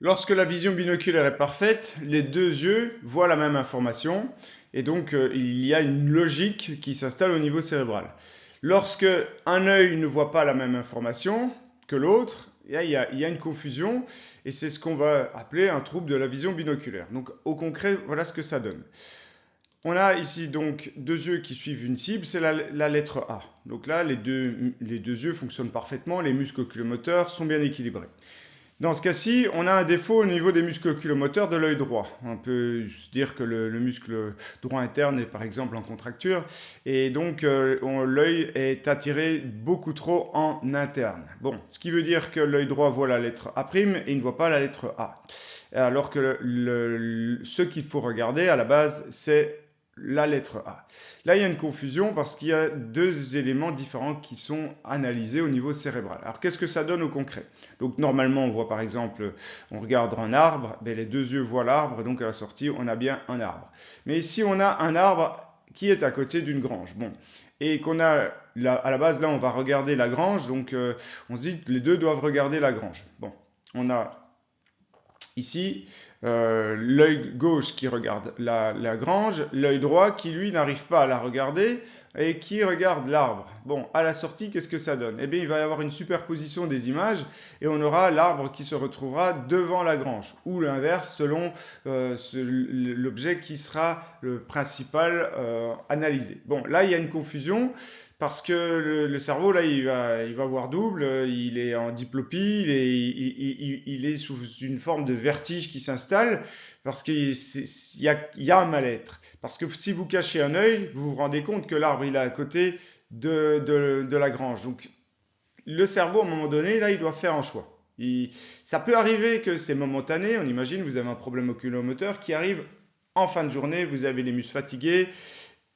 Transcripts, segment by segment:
Lorsque la vision binoculaire est parfaite, les deux yeux voient la même information et donc il y a une logique qui s'installe au niveau cérébral. Lorsque un œil ne voit pas la même information que l'autre, il y a une confusion et c'est ce qu'on va appeler un trouble de la vision binoculaire. Donc au concret, voilà ce que ça donne. On a ici donc deux yeux qui suivent une cible, c'est la lettre A. Donc là, les deux yeux fonctionnent parfaitement, les muscles oculomoteurs sont bien équilibrés. Dans ce cas-ci, on a un défaut au niveau des muscles oculomoteurs de l'œil droit. On peut se dire que le muscle droit interne est par exemple en contracture et donc l'œil est attiré beaucoup trop en interne. Bon, ce qui veut dire que l'œil droit voit la lettre A' et il ne voit pas la lettre A. Alors que ce qu'il faut regarder à la base, c'est la lettre A. Là, il y a une confusion parce qu'il y a deux éléments différents qui sont analysés au niveau cérébral. Alors, qu'est-ce que ça donne au concret? Donc, normalement, on voit par exemple, on regarde un arbre, ben, les deux yeux voient l'arbre, donc à la sortie, on a bien un arbre. Mais ici, on a un arbre qui est à côté d'une grange. Bon. Et qu'on a, à la base, là, on va regarder la grange, donc on se dit que les deux doivent regarder la grange. Bon, on a ici l'œil gauche qui regarde la grange, l'œil droit qui lui n'arrive pas à la regarder et qui regarde l'arbre. Bon, à la sortie, qu'est-ce que ça donne? Eh bien, il va y avoir une superposition des images et on aura l'arbre qui se retrouvera devant la grange, ou l'inverse selon l'objet qui sera le principal analysé. Bon, là, il y a une confusion. Parce que le cerveau, là, il va voir double, il est en diplopie, il est sous une forme de vertige qui s'installe, parce qu'il y a un mal-être. Parce que si vous cachez un œil, vous vous rendez compte que l'arbre, il est à côté de la grange. Donc, le cerveau, à un moment donné, là, il doit faire un choix. Ça peut arriver que c'est momentané, on imagine, vous avez un problème oculomoteur qui arrive en fin de journée, vous avez les muscles fatigués,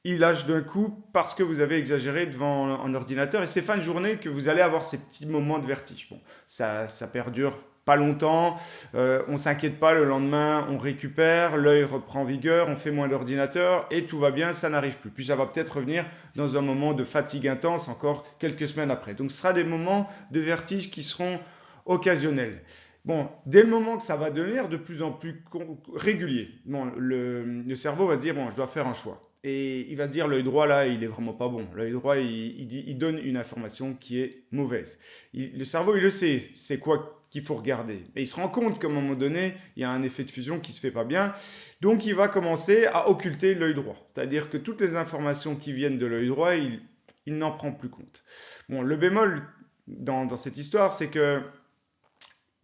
il lâche d'un coup parce que vous avez exagéré devant un ordinateur et c'est fin de journée que vous allez avoir ces petits moments de vertige. Bon, ça perdure pas longtemps, on s'inquiète pas, le lendemain on récupère, l'œil reprend vigueur, on fait moins d'ordinateur et tout va bien, ça n'arrive plus. Puis ça va peut-être revenir dans un moment de fatigue intense encore quelques semaines après. Donc ce sera des moments de vertige qui seront occasionnels. Bon, dès le moment que ça va devenir de plus en plus régulier, bon, le cerveau va se dire, bon, je dois faire un choix. Et il va se dire, l'œil droit, là, il est vraiment pas bon. L'œil droit, il donne une information qui est mauvaise. Le cerveau, il le sait, c'est quoi qu'il faut regarder. Et il se rend compte qu'à un moment donné, il y a un effet de fusion qui se fait pas bien. Donc, il va commencer à occulter l'œil droit. C'est-à-dire que toutes les informations qui viennent de l'œil droit, il n'en prend plus compte. Bon, le bémol dans cette histoire, c'est que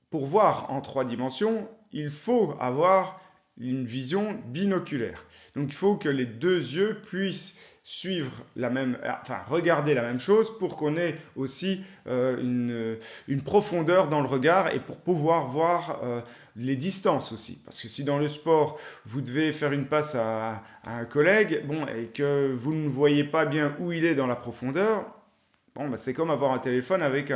pour voir en trois dimensions, il faut avoir une vision binoculaire. Donc il faut que les deux yeux puissent suivre regarder la même chose pour qu'on ait aussi une profondeur dans le regard et pour pouvoir voir les distances aussi. Parce que si dans le sport, vous devez faire une passe à un collègue, bon, et que vous ne voyez pas bien où il est dans la profondeur, bon, bah, c'est comme avoir un téléphone avec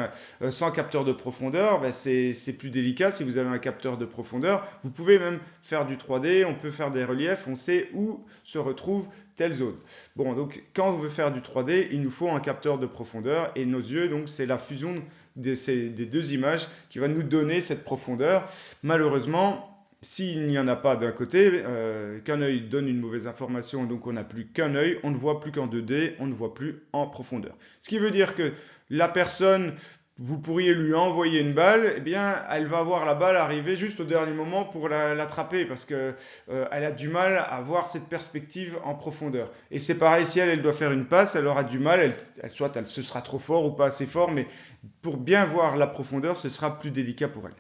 sans capteur de profondeur, bah, c'est plus délicat si vous avez un capteur de profondeur. Vous pouvez même faire du 3D, on peut faire des reliefs, on sait où se retrouve telle zone. Bon, donc quand on veut faire du 3D, il nous faut un capteur de profondeur et nos yeux, donc c'est la fusion des deux images qui va nous donner cette profondeur. Malheureusement, s'il n'y en a pas d'un côté, qu'un œil donne une mauvaise information, donc on n'a plus qu'un œil, on ne voit plus qu'en 2D, on ne voit plus en profondeur. Ce qui veut dire que la personne, vous pourriez lui envoyer une balle, eh bien, elle va voir la balle arriver juste au dernier moment pour l'attraper parce que elle a du mal à voir cette perspective en profondeur. Et c'est pareil si elle doit faire une passe, elle aura du mal, soit ce sera trop fort ou pas assez fort, mais pour bien voir la profondeur, ce sera plus délicat pour elle.